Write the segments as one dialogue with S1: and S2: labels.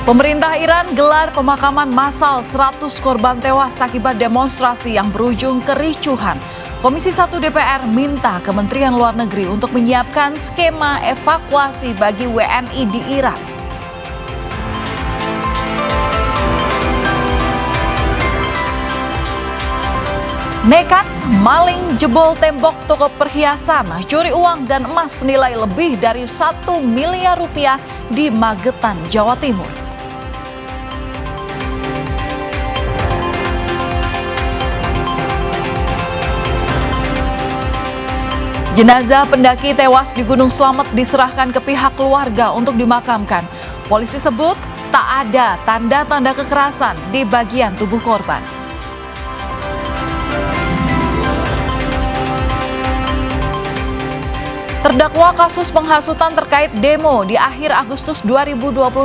S1: Pemerintah Iran gelar pemakaman massal 100 korban tewas akibat demonstrasi yang berujung kericuhan. Komisi 1 DPR minta Kementerian Luar Negeri untuk menyiapkan skema evakuasi bagi WNI di Iran. Nekat maling jebol tembok toko perhiasan, curi uang dan emas senilai lebih dari 1 miliar rupiah di Magetan, Jawa Timur. Jenazah pendaki tewas di Gunung Slamet diserahkan ke pihak keluarga untuk dimakamkan. Polisi sebut tak ada tanda-tanda kekerasan di bagian tubuh korban. Terdakwa kasus penghasutan terkait demo di akhir Agustus 2025,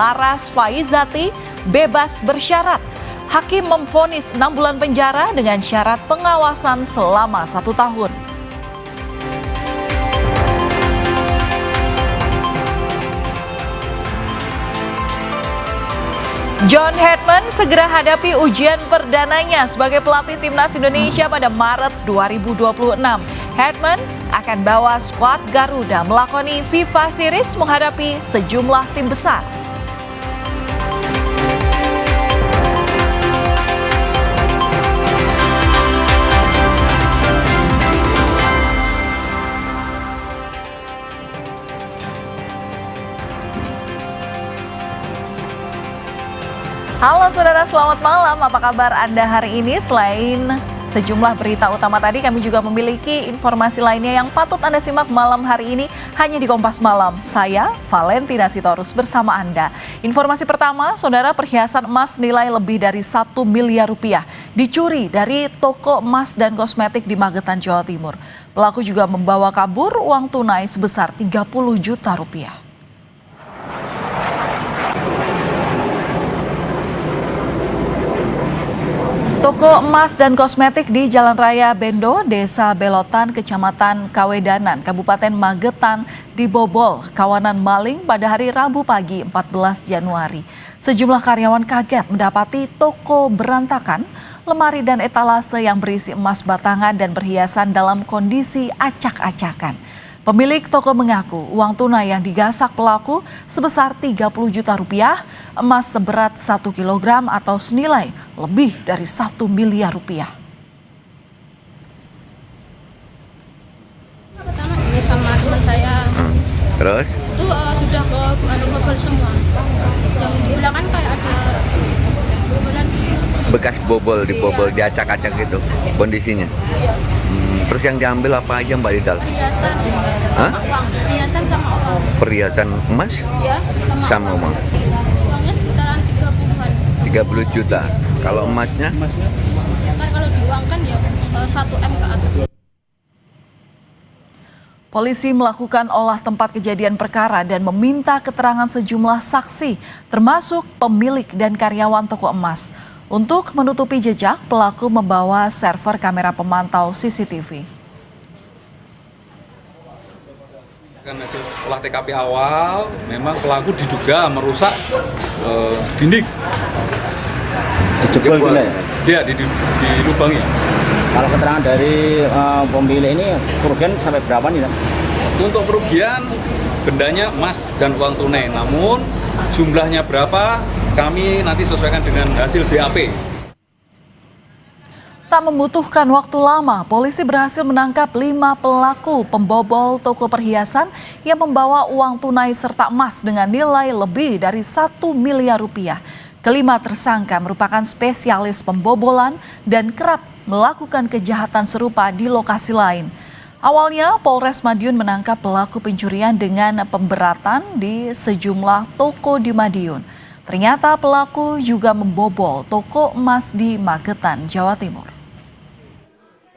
S1: Laras Faizati bebas bersyarat. Hakim memvonis 6 bulan penjara dengan syarat pengawasan selama 1 tahun. John Hedman segera hadapi ujian perdananya sebagai pelatih Timnas Indonesia pada Maret 2026. Hedman akan bawa skuad Garuda melakoni FIFA Series menghadapi sejumlah tim besar. Halo saudara, selamat malam. Apa kabar Anda hari ini? Selain sejumlah berita utama tadi, kami juga memiliki informasi lainnya yang patut Anda simak malam hari ini hanya di Kompas Malam. Saya, Valentina Sitorus, bersama Anda. Informasi pertama, saudara, perhiasan emas nilai lebih dari 1 miliar rupiah dicuri dari toko emas dan kosmetik di Magetan, Jawa Timur. Pelaku juga membawa kabur uang tunai sebesar 30 juta rupiah. Toko emas dan kosmetik di Jalan Raya Bendo, Desa Belotan, Kecamatan Kawedanan, Kabupaten Magetan dibobol kawanan maling pada hari Rabu pagi 14 Januari. Sejumlah karyawan kaget mendapati toko berantakan, lemari dan etalase yang berisi emas batangan dan perhiasan dalam kondisi acak-acakan. Pemilik toko mengaku uang tunai yang digasak pelaku sebesar 30 juta rupiah, emas seberat 1 kilogram atau senilai lebih dari 1 miliar rupiah.
S2: Pertama ini sama teman saya.
S3: Terus?
S2: Itu sudah bobol semua. Yang di belakang kayak ada bobolan.
S3: Bekas dibobol, diacak-acak gitu kondisinya.
S2: Iya.
S3: Terus yang diambil apa aja Mbak Ridal?
S2: Perhiasan,
S3: Hah?
S2: uang. Perhiasan sama uang.
S3: Perhiasan emas
S2: Ya,
S3: sama uang.
S2: Uangnya sekitaran 30-an.
S3: 30 juta. Kalau emasnya?
S2: Ya kan kalau diuangkan ya 1 M ke atas.
S1: Polisi melakukan olah tempat kejadian perkara dan meminta keterangan sejumlah saksi, termasuk pemilik dan karyawan toko emas. Untuk menutupi jejak, pelaku membawa server kamera pemantau CCTV.
S4: Kan hasil olah TKP awal, memang pelaku diduga merusak dinding.
S5: Dijebol gitu ya?
S4: Dia dilubangi.
S5: Kalau keterangan dari pemilik ini kerugian sampai berapa nih?
S4: Untuk kerugian bendanya emas dan uang tunai, namun jumlahnya berapa kami nanti sesuaikan dengan hasil BAP.
S1: Tak membutuhkan waktu lama, polisi berhasil menangkap 5 pelaku pembobol toko perhiasan yang membawa uang tunai serta emas dengan nilai lebih dari 1 miliar rupiah. Kelima tersangka merupakan spesialis pembobolan dan kerap melakukan kejahatan serupa di lokasi lain. Awalnya Polres Madiun menangkap pelaku pencurian dengan pemberatan di sejumlah toko di Madiun. Ternyata pelaku juga membobol toko emas di Magetan, Jawa Timur.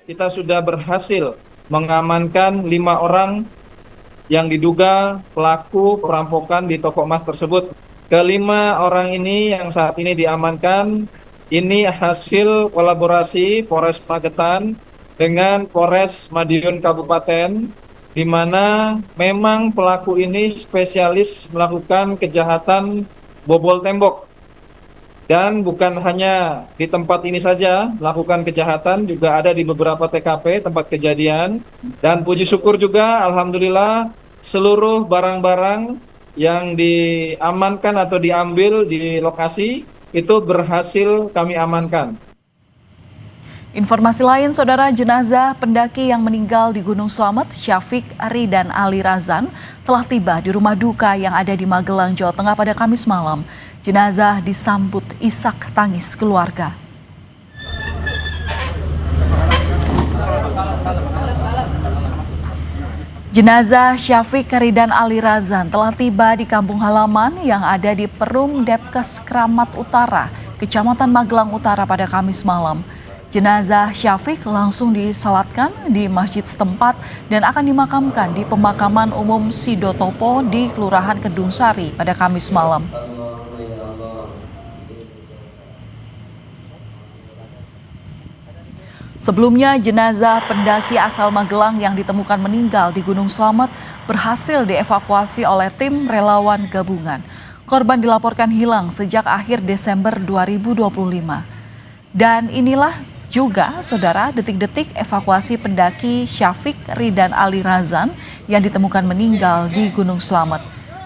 S6: Kita sudah berhasil mengamankan 5 orang yang diduga pelaku perampokan di toko emas tersebut. Kelima orang ini yang saat ini diamankan, ini hasil kolaborasi Polres Magetan dengan Polres Madiun Kabupaten, di mana memang pelaku ini spesialis melakukan kejahatan bobol tembok. Dan bukan hanya di tempat ini saja melakukan kejahatan, juga ada di beberapa TKP tempat kejadian. Dan puji syukur juga, alhamdulillah, seluruh barang-barang yang diamankan atau diambil di lokasi itu berhasil kami amankan.
S1: Informasi lain, saudara, jenazah pendaki yang meninggal di Gunung Slamet, Syafiq Ridan Ali Razan, telah tiba di rumah duka yang ada di Magelang, Jawa Tengah pada Kamis malam. Jenazah disambut isak tangis keluarga. Jenazah Syafiq Ridan Ali Razan telah tiba di kampung halaman yang ada di Perum Depkes Kramat Utara, Kecamatan Magelang Utara pada Kamis malam. Jenazah Syafiq langsung disalatkan di masjid setempat dan akan dimakamkan di pemakaman umum Sidotopo di Kelurahan Kedung Sari pada Kamis malam. Sebelumnya, jenazah pendaki asal Magelang yang ditemukan meninggal di Gunung Slamet berhasil dievakuasi oleh tim relawan gabungan. Korban dilaporkan hilang sejak akhir Desember 2025. Dan inilah juga, saudara, detik-detik evakuasi pendaki Syafiq Ridan Ali Razan yang ditemukan meninggal di Gunung Slamet.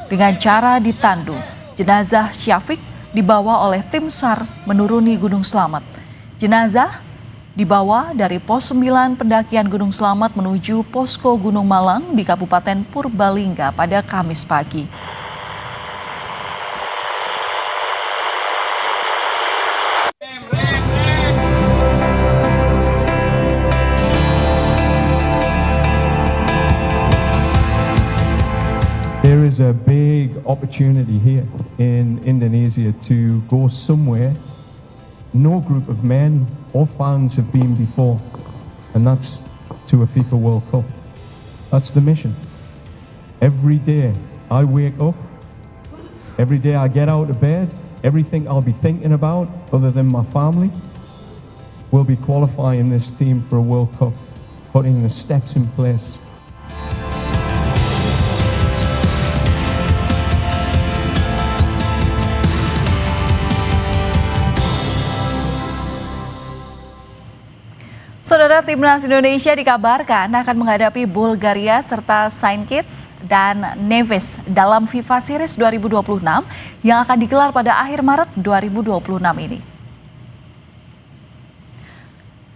S1: Dengan cara ditandu, jenazah Syafiq dibawa oleh tim SAR menuruni Gunung Slamet. Jenazah dibawa dari pos 9 pendakian Gunung Slamet menuju posko Gunung Malang di Kabupaten Purbalingga pada Kamis pagi.
S7: There is a big opportunity here in Indonesia to go somewhere no group of men or fans have been before, and that's to a FIFA World Cup. That's the mission. Every day I wake up, every day I get out of bed, everything I'll be thinking about other than my family will be qualifying this team for a World Cup, putting the steps in place.
S1: Saudara, Timnas Indonesia dikabarkan akan menghadapi Bulgaria serta Saint Kitts dan Nevis dalam FIFA Series 2026 yang akan digelar pada akhir Maret 2026 ini.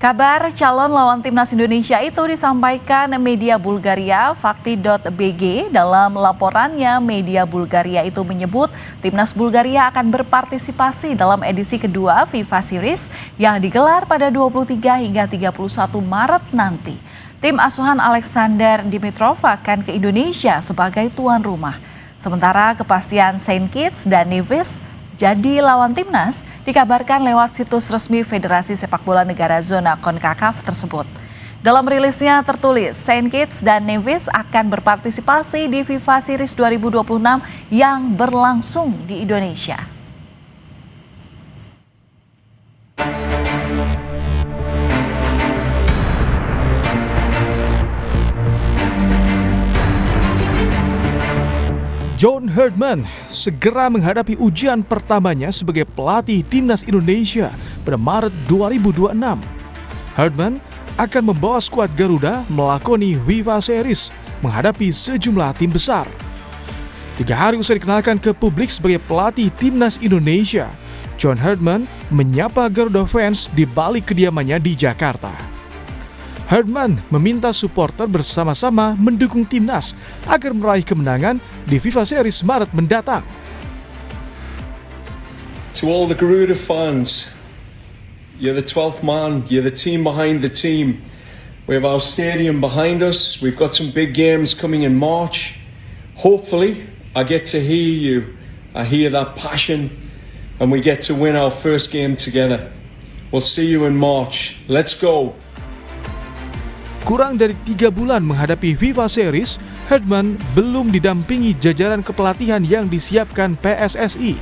S1: Kabar calon lawan Timnas Indonesia itu disampaikan media Bulgaria Fakti.bg. Dalam laporannya, media Bulgaria itu menyebut Timnas Bulgaria akan berpartisipasi dalam edisi kedua FIFA Series yang digelar pada 23 hingga 31 Maret nanti. Tim asuhan Alexander Dimitrov akan ke Indonesia sebagai tuan rumah. Sementara kepastian Saint Kitts dan Nevis jadi lawan Timnas dikabarkan lewat situs resmi Federasi Sepak Bola Negara Zona CONCACAF tersebut. Dalam rilisnya tertulis Saint Kitts dan Nevis akan berpartisipasi di FIFA Series 2026 yang berlangsung di Indonesia.
S8: John Herdman segera menghadapi ujian pertamanya sebagai pelatih Timnas Indonesia pada Maret 2026. Herdman akan membawa skuad Garuda melakoni FIFA Series menghadapi sejumlah tim besar. 3 hari usai dikenalkan ke publik sebagai pelatih Timnas Indonesia, John Herdman menyapa Garuda fans di balik kediamannya di Jakarta. Herdman meminta supporter bersama-sama mendukung Timnas agar meraih kemenangan di FIFA Series Maret mendatang.
S9: To all the Garuda fans, you're the 12th man, you're the team behind the team. We have our stadium behind us, we've got some big games coming in March. Hopefully, I get to hear you, I hear that passion, and we get to win our first game together. We'll see you in March. Let's go!
S8: Kurang dari 3 bulan menghadapi FIFA Series, Herdman belum didampingi jajaran kepelatihan yang disiapkan PSSI.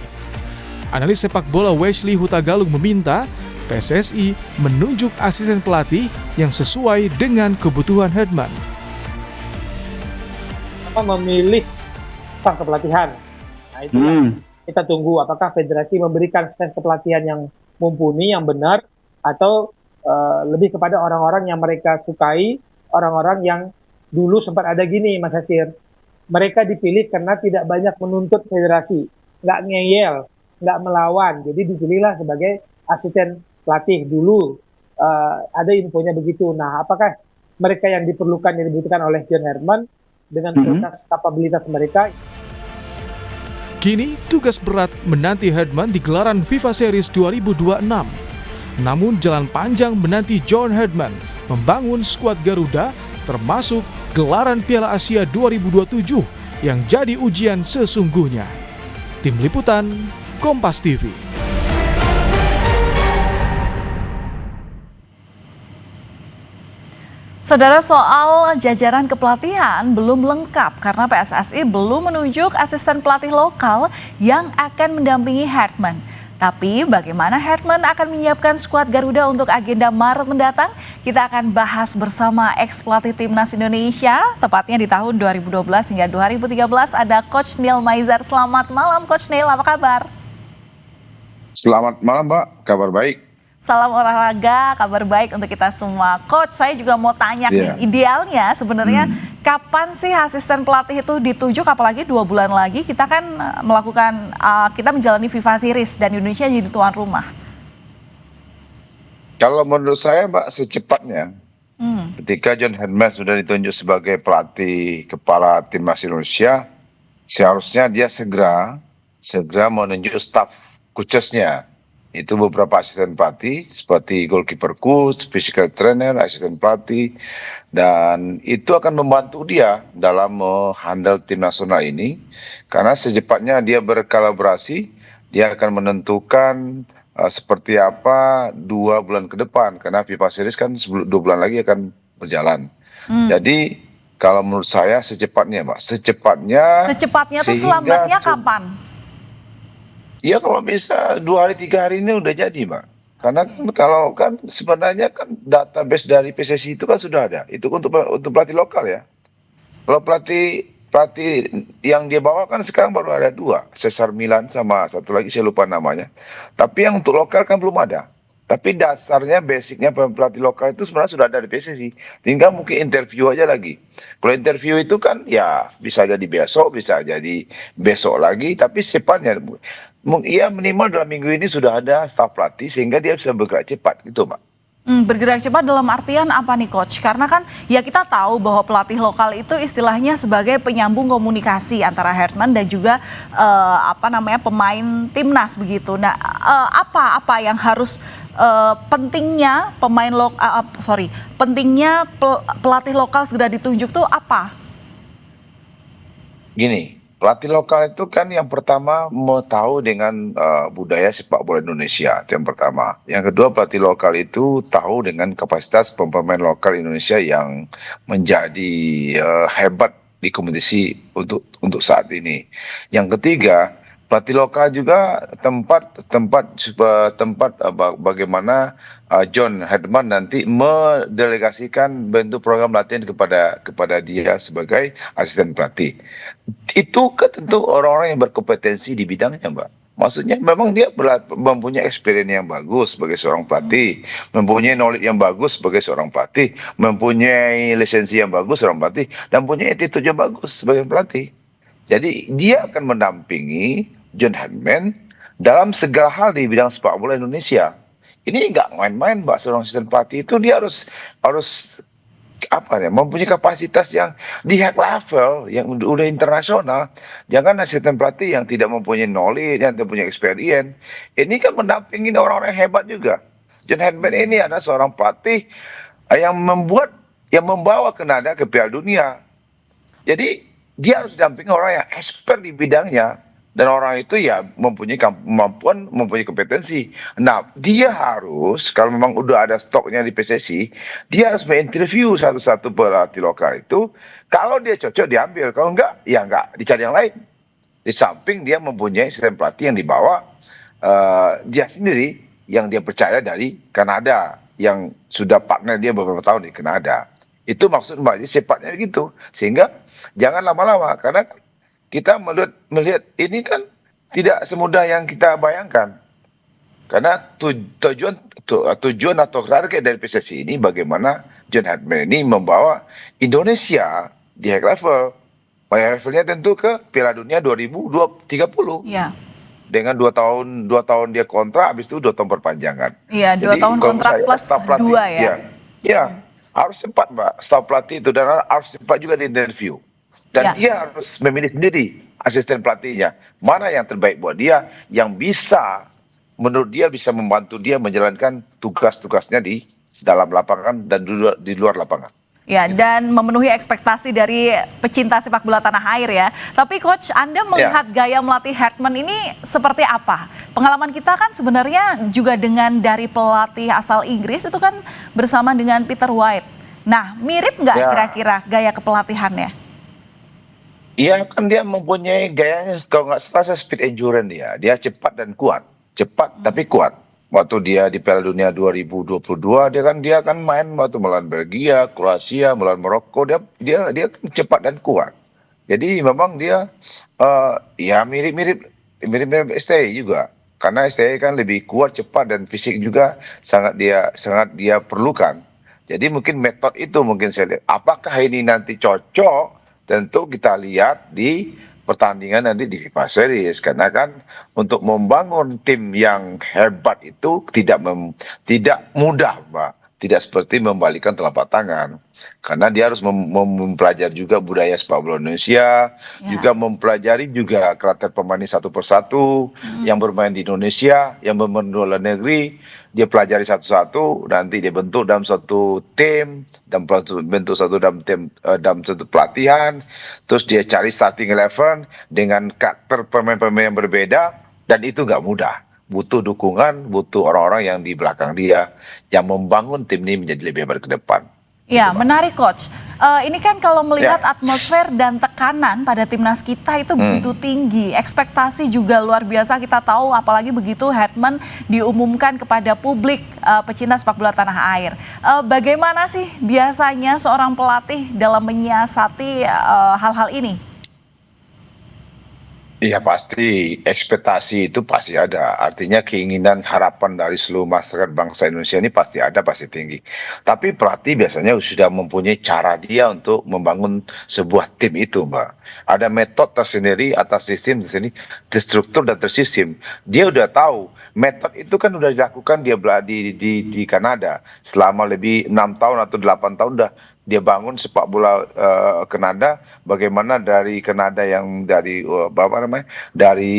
S8: Analis sepak bola Wesley Hutagalung meminta PSSI menunjuk asisten pelatih yang sesuai dengan kebutuhan Herdman.
S10: Memilih sang kepelatihan, nah itu kita tunggu apakah federasi memberikan staf kepelatihan yang mumpuni, yang benar, atau lebih kepada orang-orang yang mereka sukai, orang-orang yang dulu sempat ada gini, Mas Hasir. Mereka dipilih karena tidak banyak menuntut federasi, nggak ngeyel, nggak melawan. Jadi dipilihlah sebagai asisten pelatih dulu. Ada infonya begitu. Nah, apakah mereka yang diperlukan, yang dibutuhkan oleh John Herdman dengan kualitas kapabilitas mereka?
S8: Kini tugas berat menanti Herdman di gelaran FIFA Series 2026. Namun jalan panjang menanti John Herdman membangun skuad Garuda termasuk gelaran Piala Asia 2027 yang jadi ujian sesungguhnya. Tim Liputan, Kompas TV.
S1: Saudara, soal jajaran kepelatihan belum lengkap karena PSSI belum menunjuk asisten pelatih lokal yang akan mendampingi Herdman. Tapi bagaimana Herdman akan menyiapkan skuad Garuda untuk agenda Maret mendatang? Kita akan bahas bersama ex-pelatih Timnas Indonesia, tepatnya di tahun 2012 hingga 2013 ada Coach Neil Maizar. Selamat malam Coach Neil, apa kabar?
S11: Selamat malam Mbak, kabar baik.
S1: Salam olahraga, kabar baik untuk kita semua. Coach, saya juga mau tanya nih, idealnya sebenarnya kapan sih asisten pelatih itu ditunjuk, apalagi 2 bulan lagi kita kan melakukan, kita menjalani FIFA Series dan Indonesia jadi tuan rumah.
S11: Kalau menurut saya Mbak, secepatnya. Ketika John Herdman sudah ditunjuk sebagai pelatih kepala Timnas Indonesia, seharusnya dia segera menunjuk staf khususnya. Itu beberapa asisten pelatih seperti goalkeeper coach, physical trainer, asisten pelatih, dan itu akan membantu dia dalam menghandle tim nasional ini karena secepatnya dia berkolaborasi, dia akan menentukan seperti apa 2 bulan ke depan karena FIFA Series kan 2 bulan lagi akan berjalan. Jadi kalau menurut saya secepatnya Mbak, secepatnya tuh
S1: selambatnya kapan?
S11: Ya kalau bisa 2 hari 3 hari ini udah jadi Mbak. Karena kalau kan sebenarnya kan database dari PSSI itu kan sudah ada. Itu untuk pelatih lokal ya. Kalau pelatih yang dia bawa kan sekarang baru ada 2, Cesar Milan sama satu lagi saya lupa namanya. Tapi yang untuk lokal kan belum ada. Tapi dasarnya, basicnya pelatih lokal itu sebenarnya sudah ada di PSSI. Tinggal mungkin interview aja lagi. Kalau interview itu kan ya bisa jadi besok, bisa jadi besok lagi. Tapi secepatnya, ya minimal dalam minggu ini sudah ada staf pelatih sehingga dia bisa bergerak cepat gitu Mbak.
S1: Bergerak cepat dalam artian apa nih Coach? Karena kan ya kita tahu bahwa pelatih lokal itu istilahnya sebagai penyambung komunikasi antara Herdman dan juga pemain timnas begitu. Nah, apa yang harus pentingnya pelatih lokal segera ditunjuk tuh apa?
S11: Gini, pelatih lokal itu kan yang pertama mau tahu dengan budaya sepak bola Indonesia, itu yang pertama. Yang kedua, pelatih lokal itu tahu dengan kapasitas pemain lokal Indonesia yang menjadi hebat di kompetisi untuk saat ini. Yang ketiga, pelatih lokal juga tempat bagaimana John Herdman nanti mendelegasikan bentuk program latihan kepada dia sebagai asisten pelatih. Itu kan tentu orang-orang yang berkompetensi di bidangnya Mbak. Maksudnya memang dia mempunyai experience yang bagus sebagai seorang pelatih, mempunyai knowledge yang bagus sebagai seorang pelatih, mempunyai lisensi yang bagus seorang pelatih, dan punya attitude yang bagus sebagai pelatih. Jadi dia akan mendampingi John Herdman dalam segala hal di bidang sepak bola Indonesia. Ini nggak main-main Mbak, seorang asisten pelatih itu dia harus mempunyai kapasitas yang di high level, yang udah internasional. Jangan asisten pelatih yang tidak mempunyai knowledge, yang tidak punya experience. Ini kan mendampingi orang-orang hebat juga. John Herdman ini adalah seorang pelatih yang membawa Kanada ke Piala Dunia. Jadi dia harus didampingi orang yang expert di bidangnya. Dan orang itu ya mempunyai kemampuan, mempunyai kompetensi. Nah, dia harus, kalau memang udah ada stoknya di PSSI, dia harus menginterview satu-satu pelatih lokal itu. Kalau dia cocok, diambil. Kalau enggak, ya enggak, dicari yang lain. Di samping dia mempunyai sistem pelatih yang dibawa dia sendiri, yang dia percaya dari Kanada, yang sudah partner dia beberapa tahun di Kanada. Itu maksud Mbak, cepatnya begitu. Sehingga jangan lama-lama, karena kita melihat ini kan tidak semudah yang kita bayangkan. Karena tujuan atau target dari PSSI ini bagaimana John Herdman ini membawa Indonesia di high level. High levelnya tentu ke Piala Dunia 2030.
S1: Iya.
S11: Dengan 2 tahun dia kontrak, habis itu 2 tahun perpanjangan.
S1: Iya, 2 tahun kontrak plus 2 ya.
S11: Ya, harus cepat Mbak, staf pelatih itu, dan harus cepat juga di interview. Dan dia harus memilih sendiri asisten pelatihnya. Mana yang terbaik buat dia, yang bisa, menurut dia bisa membantu dia menjalankan tugas-tugasnya di dalam lapangan dan di luar lapangan.
S1: Ya, dan memenuhi ekspektasi dari pecinta sepak bola tanah air ya. Tapi Coach, Anda melihat gaya melatih Herdman ini seperti apa? Pengalaman kita kan sebenarnya juga dengan dari pelatih asal Inggris itu kan bersama dengan Peter White. Nah, mirip nggak kira-kira gaya kepelatihannya?
S11: Iya, kan dia mempunyai gayanya, kalau nggak salah speed endurance dia. Dia cepat dan kuat. Cepat tapi kuat. Waktu dia di Piala Dunia 2022 dia kan main waktu melawan Belgia, Kroasia, melawan Maroko, dia cepat dan kuat. Jadi memang dia ya mirip STI juga. Karena STI kan lebih kuat, cepat, dan fisik juga sangat dia perlukan. Jadi mungkin metode itu mungkin saya lihat. Apakah ini nanti cocok? Tentu kita lihat di pertandingan nanti di FIFA Series, karena kan untuk membangun tim yang hebat itu tidak mudah, Mbak. Tidak seperti membalikan telapak tangan, karena dia harus mempelajari juga budaya sepak bola Indonesia, juga mempelajari juga karakter pemain satu persatu yang bermain di Indonesia, yang bermain di luar negeri. Dia pelajari satu-satu, nanti dia bentuk dalam suatu tim, dan bentuk dalam satu pelatihan, terus dia cari starting 11 dengan karakter pemain-pemain yang berbeda, dan itu nggak mudah. Butuh dukungan, butuh orang-orang yang di belakang dia, yang membangun tim ini menjadi lebih baik ke depan.
S1: Ya, menarik Coach. Ini kan kalau melihat atmosfer dan tekanan pada timnas kita itu begitu tinggi. Ekspektasi juga luar biasa, kita tahu apalagi begitu Herdman diumumkan kepada publik pecinta sepak bola tanah air. Bagaimana sih biasanya seorang pelatih dalam menyiasati hal-hal ini?
S11: Iya, pasti ekspektasi itu pasti ada. Artinya keinginan, harapan dari seluruh masyarakat bangsa Indonesia ini pasti ada, pasti tinggi. Tapi pelatih biasanya sudah mempunyai cara dia untuk membangun sebuah tim itu, Mbak. Ada metode tersendiri atas sistem tersendiri, terstruktur dan tersistem. Dia udah tahu metode itu kan udah dilakukan dia di Kanada selama lebih 6 tahun atau 8 tahun dah. Dia bangun sepak bola Kanada, bagaimana dari Kanada yang dari dari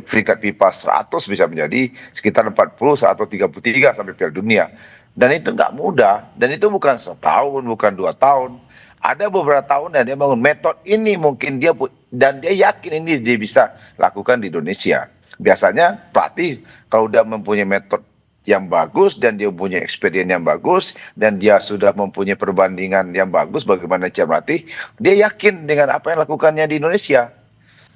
S11: peringkat FIFA 100 bisa menjadi sekitar 40 atau 33 sampai Piala Dunia. Dan itu nggak mudah, dan itu bukan setahun, bukan 2 tahun. Ada beberapa tahun dan dia bangun metode ini, mungkin dia dan dia yakin ini dia bisa lakukan di Indonesia. Biasanya pelatih kalau udah mempunyai metode yang bagus dan dia punya experience yang bagus dan dia sudah mempunyai perbandingan yang bagus bagaimana cara melatih, dia yakin dengan apa yang lakukannya di Indonesia.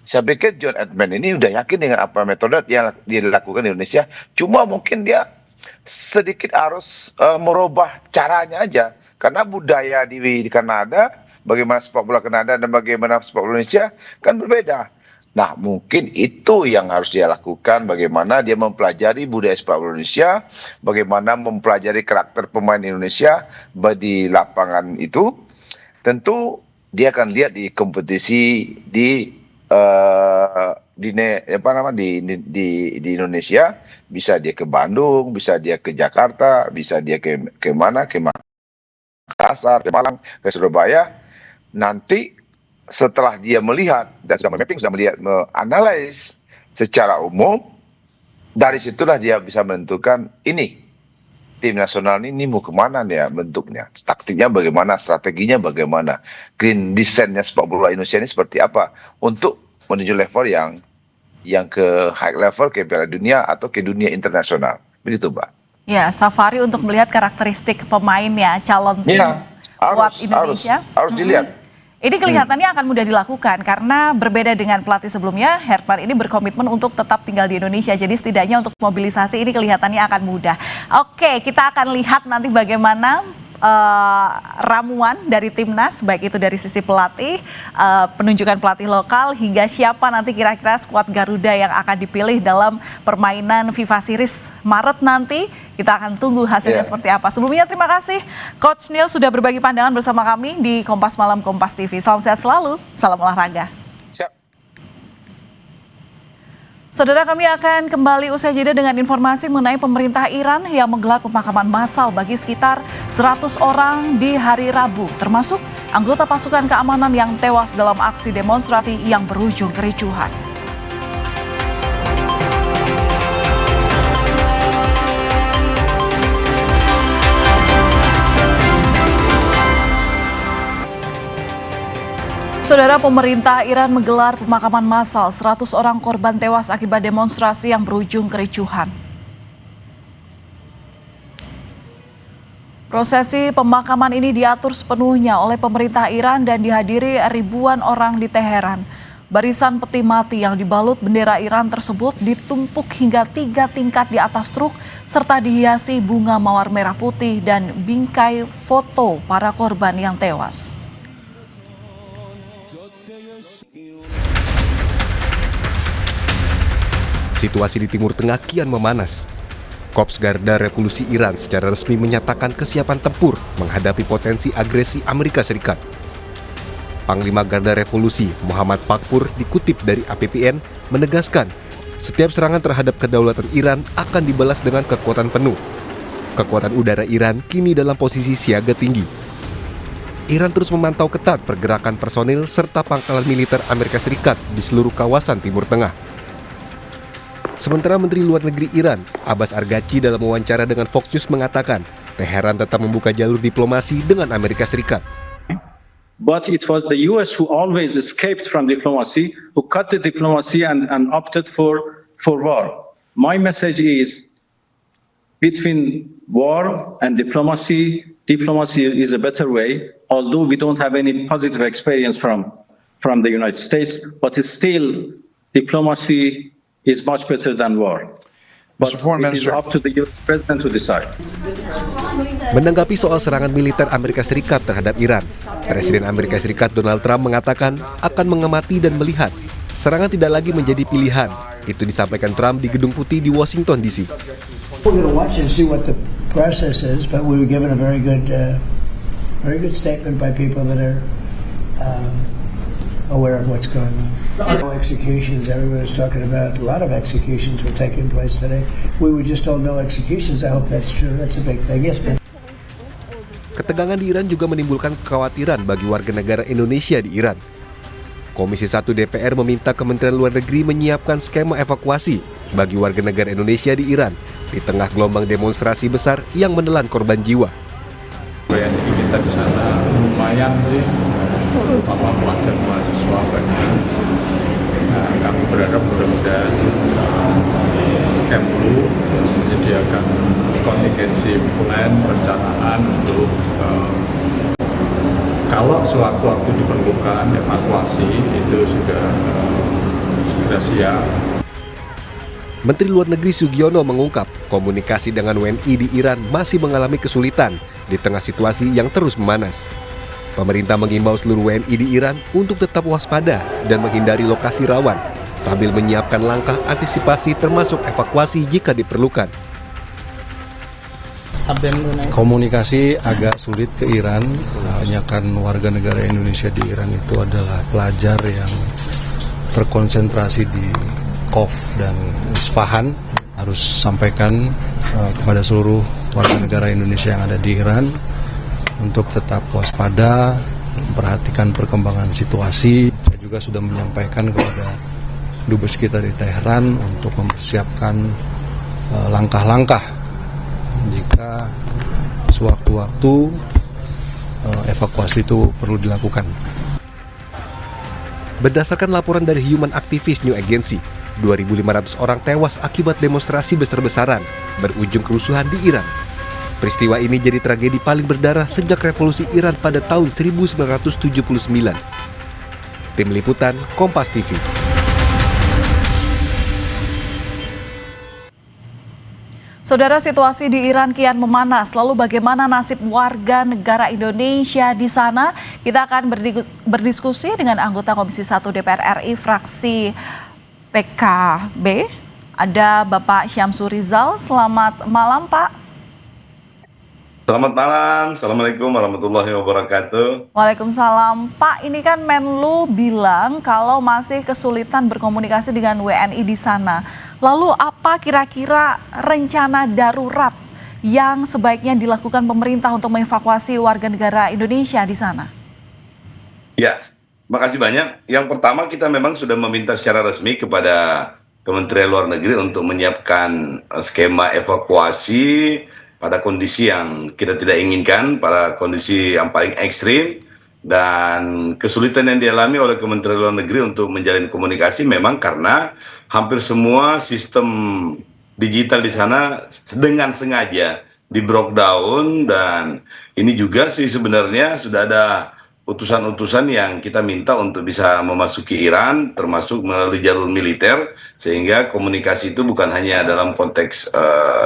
S11: Saya pikir John Herdman ini udah yakin dengan apa metode yang dia lakukan di Indonesia, cuma mungkin dia sedikit harus merubah caranya aja, karena budaya di Kanada, bagaimana sepak bola Kanada dan bagaimana sepak bola Indonesia kan berbeda. Nah, mungkin itu yang harus dia lakukan, bagaimana dia mempelajari budaya sepak bola Indonesia, bagaimana mempelajari karakter pemain Indonesia di lapangan itu. Tentu dia akan lihat di kompetisi di Indonesia, bisa dia ke Bandung, bisa dia ke Jakarta, bisa dia ke mana, ke Makassar, ke Malang, ke Surabaya. Nanti setelah dia melihat dan sudah mapping, sudah melihat, menganalisis secara umum, dari situlah dia bisa menentukan ini tim nasional ini mau kemana dia bentuknya, taktiknya bagaimana, strateginya bagaimana, green desainnya sepak bola Indonesia ini seperti apa untuk menuju level yang ke high level, ke Piala Dunia atau ke dunia internasional, begitu Mbak.
S1: Ya, safari untuk melihat karakteristik pemainnya, calon tim kuat Indonesia.
S11: Harus dilihat.
S1: Ini kelihatannya akan mudah dilakukan karena berbeda dengan pelatih sebelumnya, Herdman ini berkomitmen untuk tetap tinggal di Indonesia. Jadi setidaknya untuk mobilisasi ini kelihatannya akan mudah. Oke, kita akan lihat nanti bagaimana ramuan dari timnas, baik itu dari sisi pelatih, penunjukan pelatih lokal, hingga siapa nanti kira-kira skuad Garuda yang akan dipilih dalam permainan FIFA Series Maret nanti. Kita akan tunggu hasilnya seperti apa. Sebelumnya terima kasih Coach Neil sudah berbagi pandangan bersama kami di Kompas Malam Kompas TV. Salam sehat selalu, salam olahraga. Saudara, kami akan kembali usai jeda dengan informasi mengenai pemerintah Iran yang menggelar pemakaman massal bagi sekitar 100 orang di hari Rabu, termasuk anggota pasukan keamanan yang tewas dalam aksi demonstrasi yang berujung kericuhan. Saudara, pemerintah Iran menggelar pemakaman massal 100 orang korban tewas akibat demonstrasi yang berujung kericuhan. Prosesi pemakaman ini diatur sepenuhnya oleh pemerintah Iran dan dihadiri ribuan orang di Teheran. Barisan peti mati yang dibalut bendera Iran tersebut ditumpuk hingga 3 tingkat di atas truk serta dihiasi bunga mawar merah putih dan bingkai foto para korban yang tewas.
S12: Situasi di Timur Tengah kian memanas. Korps Garda Revolusi Iran secara resmi menyatakan kesiapan tempur menghadapi potensi agresi Amerika Serikat. Panglima Garda Revolusi Muhammad Pakpur dikutip dari APPN menegaskan setiap serangan terhadap kedaulatan Iran akan dibalas dengan kekuatan penuh. Kekuatan udara Iran kini dalam posisi siaga tinggi. Iran terus memantau ketat pergerakan personil serta pangkalan militer Amerika Serikat di seluruh kawasan Timur Tengah. Sementara Menteri Luar Negeri Iran, Abbas Araghchi dalam wawancara dengan Fox News mengatakan, Teheran tetap membuka jalur diplomasi dengan Amerika Serikat.
S13: But it was the US who always escaped from diplomacy, who cut the diplomacy and opted for war. My message is, between war and diplomacy is a better way, although we don't have any positive experience from the United States, but still diplomacy is much better than war. But it is up to the US President to decide.
S12: Menanggapi soal serangan militer Amerika Serikat terhadap Iran, Presiden Amerika Serikat Donald Trump mengatakan akan mengamati dan melihat. Serangan tidak lagi menjadi pilihan. Itu disampaikan Trump di Gedung Putih di Washington DC.
S14: We're going to watch and see what the process is, but we were given a very good statement by people that are aware of what's going on. No executions, everyone was talking about a lot of executions were taking place today. We were just told no executions. I hope that's true. That's a big thing. Yes, man.
S12: Ketegangan di Iran juga menimbulkan kekhawatiran bagi warga negara Indonesia di Iran. Komisi 1 DPR meminta Kementerian Luar Negeri menyiapkan skema evakuasi bagi warga negara Indonesia di Iran di tengah gelombang demonstrasi besar yang menelan korban jiwa.
S15: Yang kita di sana lumayan sih, terutama pelajar mahasiswa banyak. Nah, kami berharap mudah-mudahan Kemlu menyediakan kontingensi plan perencanaan untuk kalau sewaktu-waktu diperlukan evakuasi itu sudah segera siap.
S12: Menteri Luar Negeri Sugiono mengungkap komunikasi dengan WNI di Iran masih mengalami kesulitan di tengah situasi yang terus memanas. Pemerintah mengimbau seluruh WNI di Iran untuk tetap waspada dan menghindari lokasi rawan sambil menyiapkan langkah antisipasi termasuk evakuasi jika diperlukan.
S16: Komunikasi agak sulit ke Iran, hanya kan warga negara Indonesia di Iran itu adalah pelajar yang terkonsentrasi di Qom dan Isfahan. Harus sampaikan kepada seluruh warga negara Indonesia yang ada di Iran untuk tetap waspada, memperhatikan perkembangan situasi. Saya juga sudah menyampaikan kepada dubes kita di Teheran untuk mempersiapkan langkah-langkah jika sewaktu-waktu evakuasi itu perlu dilakukan.
S12: Berdasarkan laporan dari Human Activist News Agency, 2.500 orang tewas akibat demonstrasi besar-besaran berujung kerusuhan di Iran. Peristiwa ini jadi tragedi paling berdarah sejak revolusi Iran pada tahun 1979. Tim Liputan, Kompas TV.
S1: Saudara, situasi di Iran kian memanas. Lalu bagaimana nasib warga negara Indonesia di sana? Kita akan berdiskusi dengan anggota Komisi 1 DPR RI fraksi PKB. Ada Bapak Syamsur Rizal. Selamat malam, Pak.
S17: Selamat malam, Assalamualaikum warahmatullahi wabarakatuh.
S1: Waalaikumsalam. Pak, ini kan Menlu bilang kalau masih kesulitan berkomunikasi dengan WNI di sana. Lalu apa kira-kira rencana darurat yang sebaiknya dilakukan pemerintah untuk mengevakuasi warga negara Indonesia di sana?
S17: Ya, makasih banyak. Yang pertama, kita memang sudah meminta secara resmi kepada Kementerian Luar Negeri untuk menyiapkan skema evakuasi pada kondisi yang kita tidak inginkan, pada kondisi yang paling ekstrim, dan kesulitan yang dialami oleh Kementerian Luar Negeri untuk menjalin komunikasi memang karena hampir semua sistem digital di sana dengan sengaja di breakdown, dan ini juga sih sebenarnya sudah ada utusan-utusan yang kita minta untuk bisa memasuki Iran, termasuk melalui jalur militer, sehingga komunikasi itu bukan hanya dalam konteks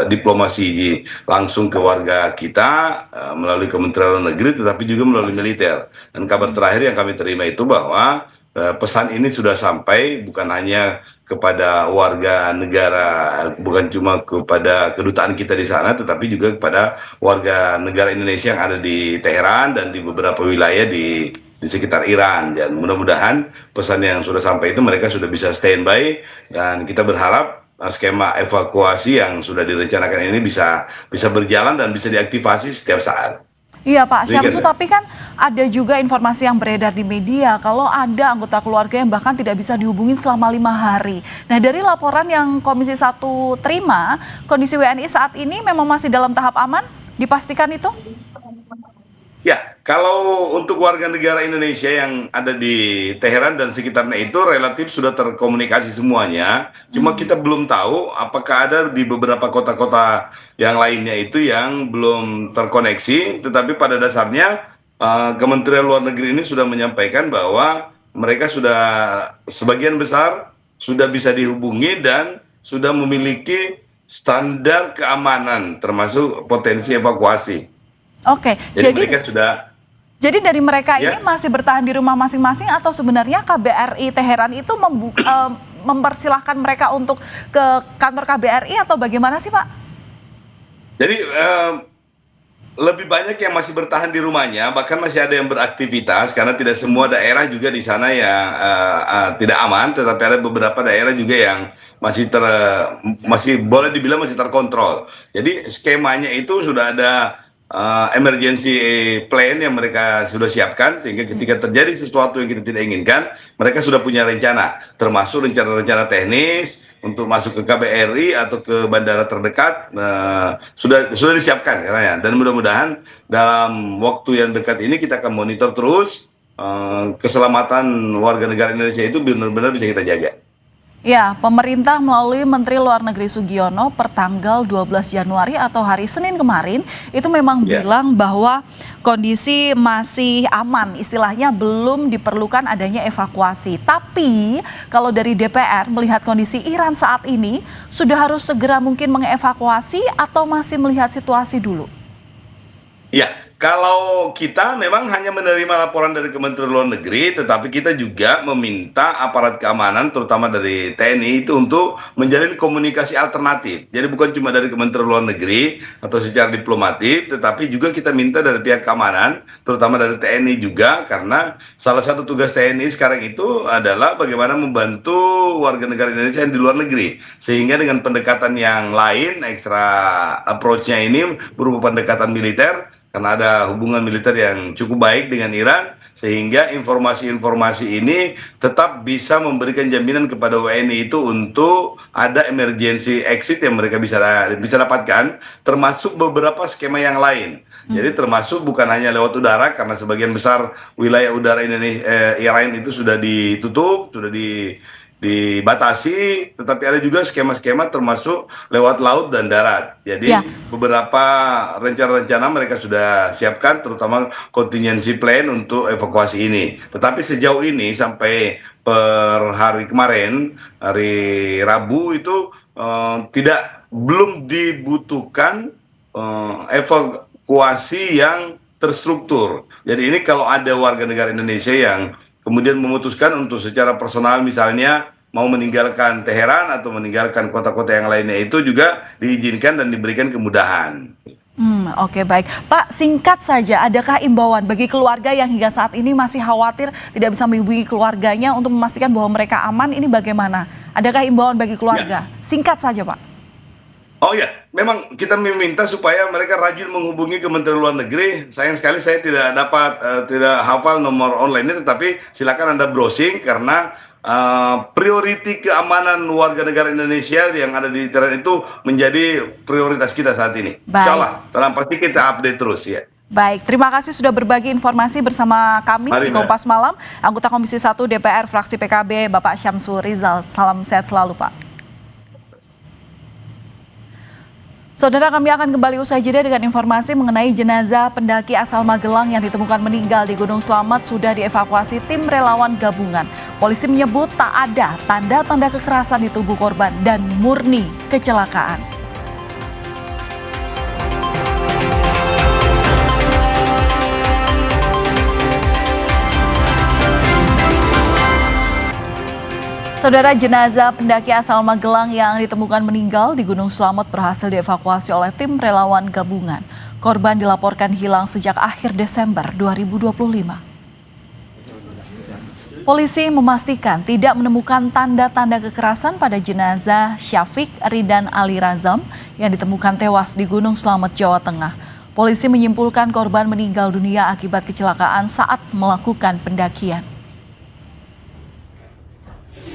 S17: diplomasi langsung ke warga kita melalui Kementerian Luar Negeri, tetapi juga melalui militer. Dan kabar terakhir yang kami terima itu bahwa pesan ini sudah sampai bukan hanya kepada warga negara, bukan cuma kepada kedutaan kita di sana, tetapi juga kepada warga negara Indonesia yang ada di Teheran dan di beberapa wilayah di sekitar Iran. Dan mudah-mudahan pesan yang sudah sampai itu mereka sudah bisa standby, dan kita berharap skema evakuasi yang sudah direncanakan ini bisa berjalan dan bisa diaktifasi setiap saat.
S1: Iya Pak Syamsu, tapi kan ada juga informasi yang beredar di media kalau ada anggota keluarga yang bahkan tidak bisa dihubungi selama 5 hari. Nah, dari laporan yang Komisi 1 terima, kondisi WNI saat ini memang masih dalam tahap aman? Dipastikan itu?
S17: Ya, kalau untuk warga negara Indonesia yang ada di Teheran dan sekitarnya itu relatif sudah terkomunikasi semuanya. Cuma kita belum tahu apakah ada di beberapa kota-kota yang lainnya itu yang belum terkoneksi. Tetapi pada dasarnya Kementerian Luar Negeri ini sudah menyampaikan bahwa mereka sudah sebagian besar sudah bisa dihubungi dan sudah memiliki standar keamanan termasuk potensi evakuasi.
S1: Oke,
S17: jadi mereka sudah.
S1: Jadi dari mereka ini masih bertahan di rumah masing-masing atau sebenarnya KBRI Teheran itu mempersilahkan mereka untuk ke kantor KBRI atau bagaimana sih Pak? Jadi
S17: lebih banyak yang masih bertahan di rumahnya, bahkan masih ada yang beraktivitas karena tidak semua daerah juga di sana yang tidak aman, tetapi ada beberapa daerah juga yang masih boleh dibilang masih terkontrol. Jadi skemanya itu sudah ada emergency plan yang mereka sudah siapkan, sehingga ketika terjadi sesuatu yang kita tidak inginkan, mereka sudah punya rencana, termasuk rencana-rencana teknis untuk masuk ke KBRI atau ke bandara terdekat, sudah disiapkan katanya. Dan mudah-mudahan dalam waktu yang dekat ini kita akan monitor terus keselamatan warga negara Indonesia itu benar-benar bisa kita jaga.
S1: Ya, pemerintah melalui Menteri Luar Negeri Sugiono pertanggal 12 Januari atau hari Senin kemarin itu memang bilang bahwa kondisi masih aman, istilahnya belum diperlukan adanya evakuasi. Tapi kalau dari DPR melihat kondisi Iran saat ini, sudah harus segera mungkin mengevakuasi atau masih melihat situasi dulu?
S17: Ya, kalau kita memang hanya menerima laporan dari Kementerian Luar Negeri, tetapi kita juga meminta aparat keamanan, terutama dari TNI itu untuk menjalin komunikasi alternatif. Jadi bukan cuma dari Kementerian Luar Negeri atau secara diplomatik, tetapi juga kita minta dari pihak keamanan, terutama dari TNI juga, karena salah satu tugas TNI sekarang itu adalah bagaimana membantu warga negara Indonesia yang di luar negeri. Sehingga dengan pendekatan yang lain, extra approach-nya ini berupa pendekatan militer, karena ada hubungan militer yang cukup baik dengan Iran, sehingga informasi-informasi ini tetap bisa memberikan jaminan kepada WNI itu untuk ada emergency exit yang mereka bisa dapatkan, termasuk beberapa skema yang lain. Jadi termasuk bukan hanya lewat udara, karena sebagian besar wilayah udara Iran itu sudah ditutup, sudah dibatasi, tetapi ada juga skema-skema termasuk lewat laut dan darat. Jadi beberapa rencana-rencana mereka sudah siapkan, terutama contingency plan untuk evakuasi ini. Tetapi sejauh ini sampai per hari kemarin, hari Rabu itu belum dibutuhkan evakuasi yang terstruktur. Jadi ini kalau ada warga negara Indonesia yang kemudian memutuskan untuk secara personal misalnya mau meninggalkan Teheran atau meninggalkan kota-kota yang lainnya, itu juga diizinkan dan diberikan kemudahan.
S1: Oke, baik. Pak, singkat saja, adakah imbauan bagi keluarga yang hingga saat ini masih khawatir tidak bisa menghubungi keluarganya untuk memastikan bahwa mereka aman? Ini bagaimana? Adakah imbauan bagi keluarga? Singkat saja, Pak.
S17: Oh ya, memang kita meminta supaya mereka rajin menghubungi Kementerian Luar Negeri. Sayang sekali saya tidak hafal nomor online-nya, tetapi silakan Anda browsing karena priority keamanan warga negara Indonesia yang ada di Teheran itu menjadi prioritas kita saat ini. Insya Allah, dalam pasti kita update terus ya.
S1: Baik, terima kasih sudah berbagi informasi bersama kami di Kompas Malam. Anggota Komisi 1 DPR fraksi PKB, Bapak Syamsul Rizal. Salam sehat selalu, Pak. Saudara, kami akan kembali usai jeda dengan informasi mengenai jenazah pendaki asal Magelang yang ditemukan meninggal di Gunung Slamet sudah dievakuasi tim relawan gabungan. Polisi menyebut tak ada tanda-tanda kekerasan di tubuh korban dan murni kecelakaan. Saudara, jenazah pendaki asal Magelang yang ditemukan meninggal di Gunung Slamet berhasil dievakuasi oleh tim relawan gabungan. Korban dilaporkan hilang sejak akhir Desember 2025. Polisi memastikan tidak menemukan tanda-tanda kekerasan pada jenazah Syafiq Ridan Ali Razam yang ditemukan tewas di Gunung Slamet, Jawa Tengah. Polisi menyimpulkan korban meninggal dunia akibat kecelakaan saat melakukan pendakian.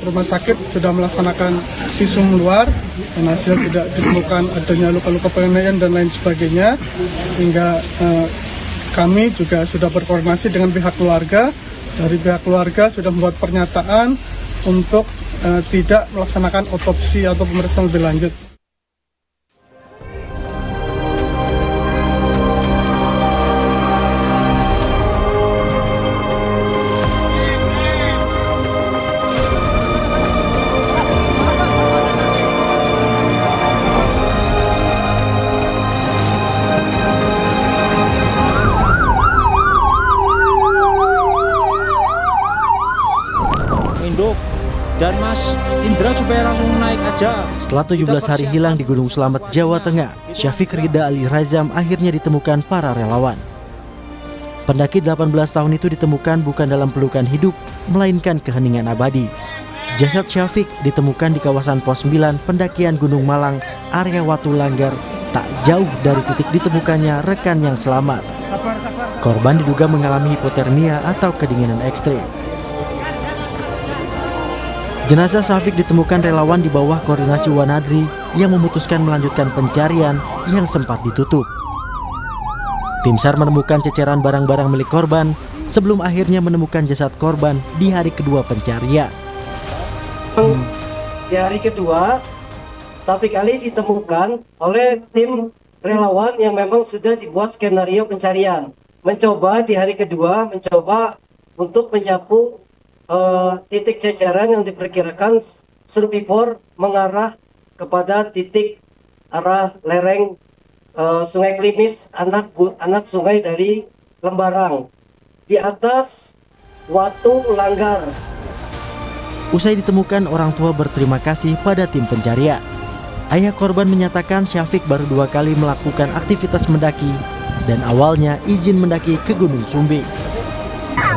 S18: Rumah sakit sudah melaksanakan visum luar dan hasil tidak ditemukan adanya luka-luka penganiayaan dan lain sebagainya, sehingga kami juga sudah berkoordinasi dengan pihak keluarga. Dari pihak keluarga sudah membuat pernyataan untuk tidak melaksanakan otopsi atau pemeriksaan lebih lanjut.
S19: Dan Mas Indra supaya langsung naik aja.
S20: Setelah 17 hari hilang di Gunung Slamet, Jawa Tengah, Syafiq Rida Ali Razam akhirnya ditemukan para relawan. Pendaki 18 tahun itu ditemukan bukan dalam pelukan hidup, melainkan keheningan abadi. Jasad Syafiq ditemukan di kawasan Pos 9 pendakian Gunung Malang, area Watu Langgar, tak jauh dari titik ditemukannya rekan yang selamat. Korban diduga mengalami hipotermia atau kedinginan ekstrim. Jenazah Syafiq ditemukan relawan di bawah koordinasi Wanadri yang memutuskan melanjutkan pencarian yang sempat ditutup. Tim SAR menemukan ceceran barang-barang milik korban sebelum akhirnya menemukan jasad korban di hari kedua pencarian.
S21: Di hari kedua, Syafiq Ali ditemukan oleh tim relawan yang memang sudah dibuat skenario pencarian. Mencoba di hari kedua, untuk menyapu titik ceceran yang diperkirakan survivor mengarah kepada titik arah lereng Sungai Klimis, anak sungai dari Lembarang, di atas Watu Langgar.
S20: Usai ditemukan, orang tua berterima kasih pada tim pencarian. Ayah korban menyatakan Syafiq baru 2 kali melakukan aktivitas mendaki dan awalnya izin mendaki ke Gunung Sumbing.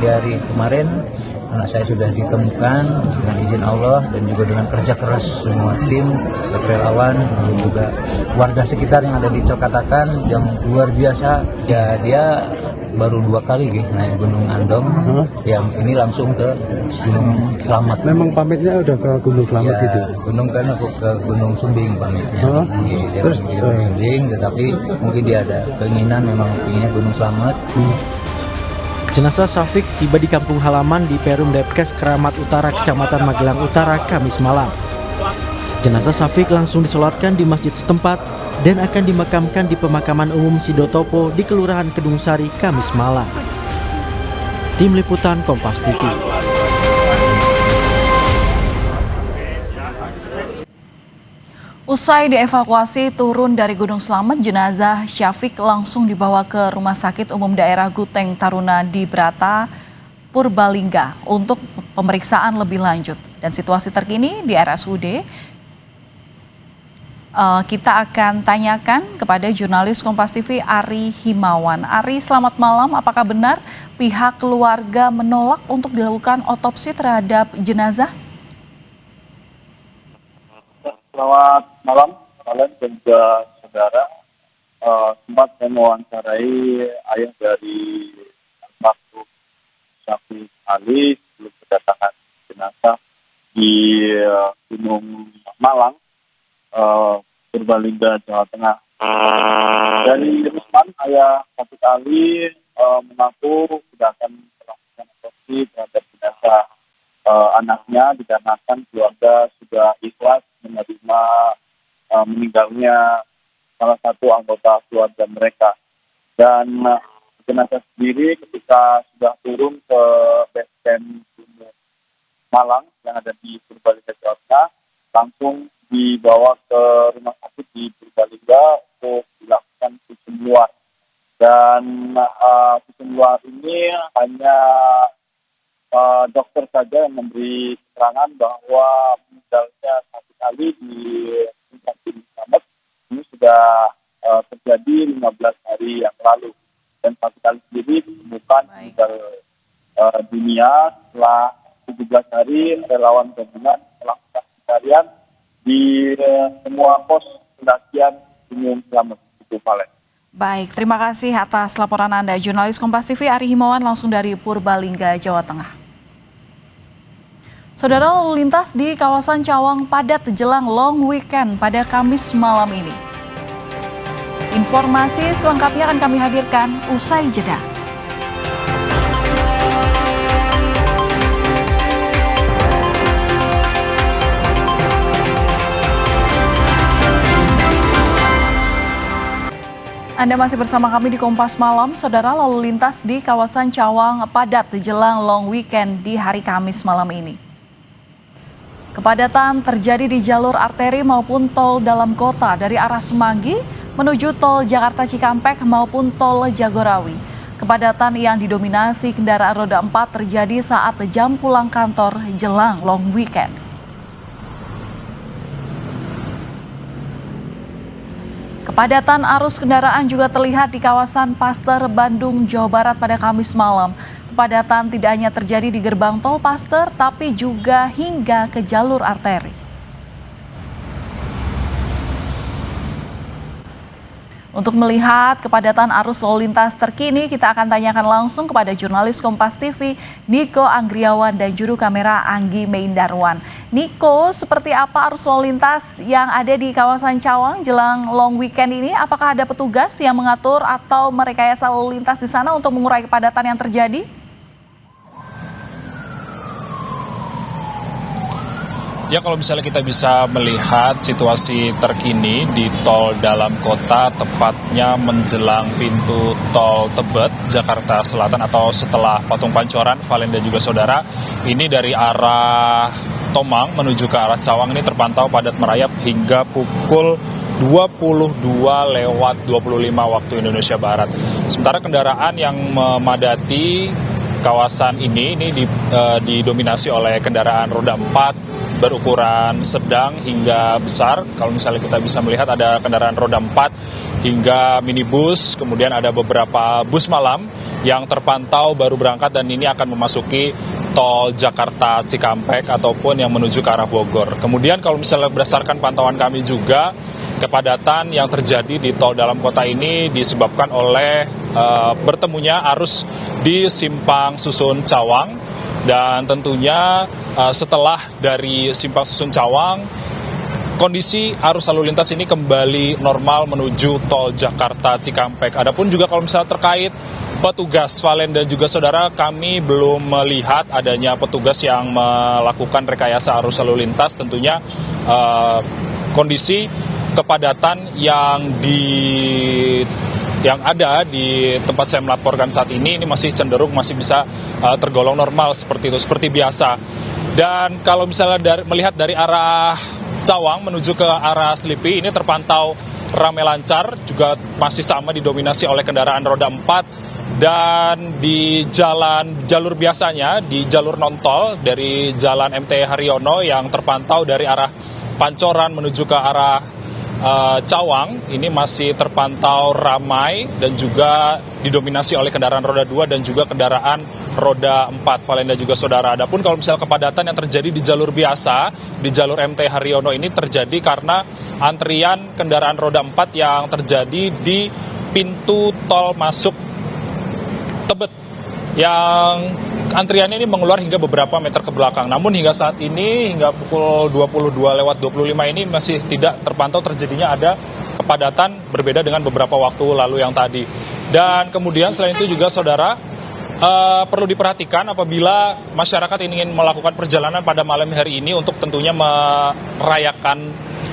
S22: Di hari kemarin anak saya sudah ditemukan dengan izin Allah dan juga dengan kerja keras semua tim relawan dan juga warga sekitar yang ada di Celkatakan yang luar biasa. Ya, dia baru 2 kali naik Gunung Andong, yang ini langsung ke Gunung Slamet.
S16: Memang pamitnya udah ke Gunung Slamet gitu?
S22: Gunung kan aku ke Gunung Sumbing pamitnya. Dia terus ke Gunung Sumbing, tetapi mungkin dia ada keinginan memang pinginnya Gunung Slamet.
S20: Jenazah Syafiq tiba di kampung halaman di Perum Depkes Keramat Utara, Kecamatan Magelang Utara, Kamis malam. Jenazah Syafiq langsung disolatkan di masjid setempat dan akan dimakamkan di pemakaman umum Sidotopo di Kelurahan Kedung Sari, Kamis malam. Tim Liputan Kompas TV.
S1: Usai dievakuasi turun dari Gunung Slamet, jenazah Syafiq langsung dibawa ke Rumah Sakit Umum Daerah Guteng Taruna di Brata, Purbalingga untuk pemeriksaan lebih lanjut. Dan situasi terkini di RSUD, kita akan tanyakan kepada jurnalis Kompas TV Ari Himawan. Ari, selamat malam. Apakah benar pihak keluarga menolak untuk dilakukan otopsi terhadap jenazah?
S2: Selamat malam, kalian dan juga saudara. Sempat saya mewawancarai ayah dari almarhum Syafiq Ali sebelum kedatangan jenazah di Gunung Malang, Purbalingga, Jawa Tengah. Dari Rusman, ayah Syafiq Ali mengaku tidak akan melakukan otopsi terhadap jenazah anaknya dikarenakan keluarga sudah ikhlas menerima meninggalnya salah satu anggota keluarga mereka. Dan jenazah sendiri ketika sudah turun ke base camp Gunung Malang yang ada di Purbalingga, Jawa Tengah, langsung dibawa ke rumah sakit di Purbalingga untuk dilakukan visum luar. Dan visum luar ini hanya dokter saja yang memberi keterangan bahwa meninggalnya Syafiq Ali di Puncak Gunung Slamet ini sudah terjadi 15 hari yang lalu. Dan Syafiq Ali sendiri ditemukan meninggal dunia setelah 17 hari relawan gabungan melakukan pencarian di semua pos pendakian Gunung Slamet. Itu Valen.
S1: Baik, terima kasih atas laporan Anda. Jurnalis Kompas TV Ari Himawan langsung dari Purbalingga, Jawa Tengah. Saudara, lalu lintas di kawasan Cawang padat jelang long weekend pada Kamis malam ini. Informasi selengkapnya akan kami hadirkan usai jeda. Anda masih bersama kami di Kompas Malam. Saudara, lalu lintas di kawasan Cawang padat jelang long weekend di hari Kamis malam ini. Kepadatan terjadi di jalur arteri maupun tol dalam kota dari arah Semanggi menuju tol Jakarta Cikampek maupun tol Jagorawi. Kepadatan yang didominasi kendaraan roda 4 terjadi saat jam pulang kantor jelang long weekend. Kepadatan arus kendaraan juga terlihat di kawasan Paster, Bandung, Jawa Barat pada Kamis malam. Kepadatan tidak hanya terjadi di gerbang tol Paster, tapi juga hingga ke jalur arteri. Untuk melihat kepadatan arus lalu lintas terkini, kita akan tanyakan langsung kepada jurnalis Kompas TV, Niko Anggriawan dan juru kamera Anggi Meindarwan. Niko, seperti apa arus lalu lintas yang ada di kawasan Cawang jelang long weekend ini? Apakah ada petugas yang mengatur atau merekayasa lalu lintas di sana untuk mengurai kepadatan yang terjadi?
S3: Ya, kalau misalnya kita bisa melihat situasi terkini di tol dalam kota, tepatnya menjelang pintu tol Tebet, Jakarta Selatan atau setelah Patung Pancoran, Valen dan juga saudara, ini dari arah Tomang menuju ke arah Cawang ini terpantau padat merayap hingga pukul 22:25 waktu Indonesia Barat. Sementara kendaraan yang memadati kawasan ini didominasi oleh kendaraan roda 4 berukuran sedang hingga besar. Kalau misalnya kita bisa melihat ada kendaraan roda 4 hingga minibus, kemudian ada beberapa bus malam yang terpantau baru berangkat dan ini akan memasuki tol Jakarta Cikampek ataupun yang menuju ke arah Bogor. Kemudian kalau misalnya berdasarkan pantauan kami juga, kepadatan yang terjadi di tol dalam kota ini disebabkan oleh bertemunya arus di Simpang Susun Cawang. Dan tentunya setelah dari Simpang Susun Cawang, kondisi arus lalu lintas ini kembali normal menuju tol Jakarta Cikampek. Adapun juga kalau misalnya terkait petugas, Valen dan juga saudara, kami belum melihat adanya petugas yang melakukan rekayasa arus lalu lintas. Tentunya kondisi kepadatan yang ada di tempat saya melaporkan saat ini masih cenderung masih bisa tergolong normal seperti itu, seperti biasa. Dan kalau misalnya melihat dari arah Cawang menuju ke arah Selipi ini terpantau ramai lancar, juga masih sama didominasi oleh kendaraan roda 4, dan di jalur biasanya, di jalur non-tol dari Jalan MT Haryono yang terpantau dari arah Pancoran menuju ke arah Cawang, ini masih terpantau ramai dan juga didominasi oleh kendaraan roda 2 dan juga kendaraan roda 4, Valen dan juga saudara. Adapun kalau misalnya kepadatan yang terjadi di jalur biasa, di jalur MT Haryono ini terjadi karena antrian kendaraan roda 4 yang terjadi di pintu tol masuk Tebet, yang antriannya ini mengular hingga beberapa meter ke belakang. Namun hingga saat ini, hingga pukul 22:25 ini masih tidak terpantau terjadinya ada kepadatan, berbeda dengan beberapa waktu lalu yang tadi. Dan kemudian selain itu juga saudara, perlu diperhatikan apabila masyarakat ingin melakukan perjalanan pada malam hari ini untuk tentunya merayakan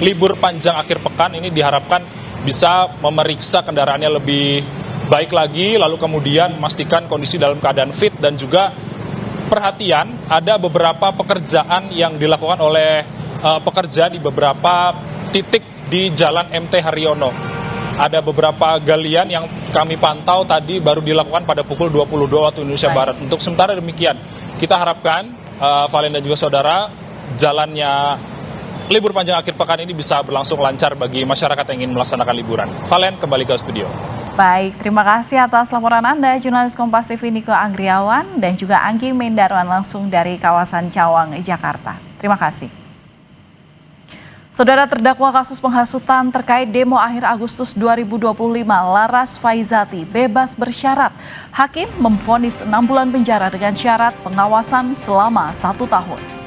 S3: libur panjang akhir pekan, ini diharapkan bisa memeriksa kendaraannya lebih baik lagi, lalu kemudian memastikan kondisi dalam keadaan fit, dan juga perhatian ada beberapa pekerjaan yang dilakukan oleh pekerja di beberapa titik di Jalan MT Haryono. Ada beberapa galian yang kami pantau tadi baru dilakukan pada pukul 22 waktu Indonesia Barat. Untuk sementara demikian, kita harapkan Valen dan juga saudara, jalannya libur panjang akhir pekan ini bisa berlangsung lancar bagi masyarakat yang ingin melaksanakan liburan. Valen, kembali ke studio.
S1: Baik, terima kasih atas laporan Anda, jurnalis Kompas TV Niko Anggriawan dan juga Anggi Mendarwan langsung dari kawasan Cawang, Jakarta. Terima kasih. Saudara, terdakwa kasus penghasutan terkait demo akhir Agustus 2025, Laras Faizati bebas bersyarat. Hakim memvonis 6 bulan penjara dengan syarat pengawasan selama 1 tahun.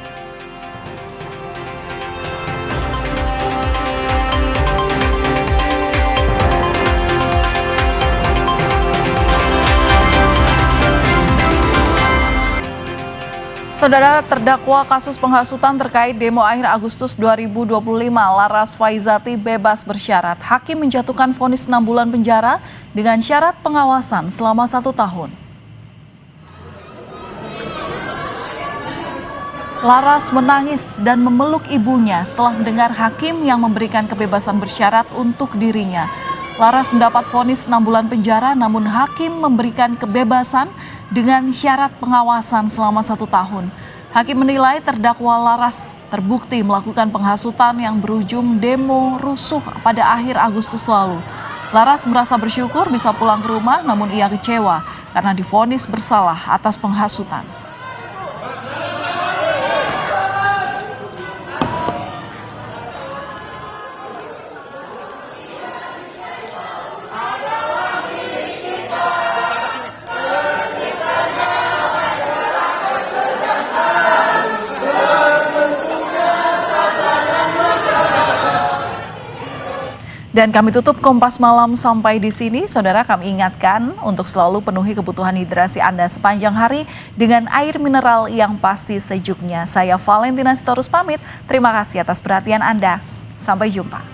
S1: Saudara, terdakwa kasus penghasutan terkait demo akhir Agustus 2025, Laras Faizati bebas bersyarat. Hakim menjatuhkan vonis 6 bulan penjara dengan syarat pengawasan selama 1 tahun. Laras menangis dan memeluk ibunya setelah mendengar hakim yang memberikan kebebasan bersyarat untuk dirinya. Laras mendapat vonis 6 bulan penjara, namun hakim memberikan kebebasan dengan syarat pengawasan selama 1 tahun. Hakim menilai terdakwa Laras terbukti melakukan penghasutan yang berujung demo rusuh pada akhir Agustus lalu. Laras merasa bersyukur bisa pulang ke rumah, namun ia kecewa karena divonis bersalah atas penghasutan. Dan kami tutup Kompas Malam sampai di sini. Saudara, kami ingatkan untuk selalu penuhi kebutuhan hidrasi Anda sepanjang hari dengan air mineral yang pasti sejuknya. Saya Valentina Sitorus pamit. Terima kasih atas perhatian Anda. Sampai jumpa.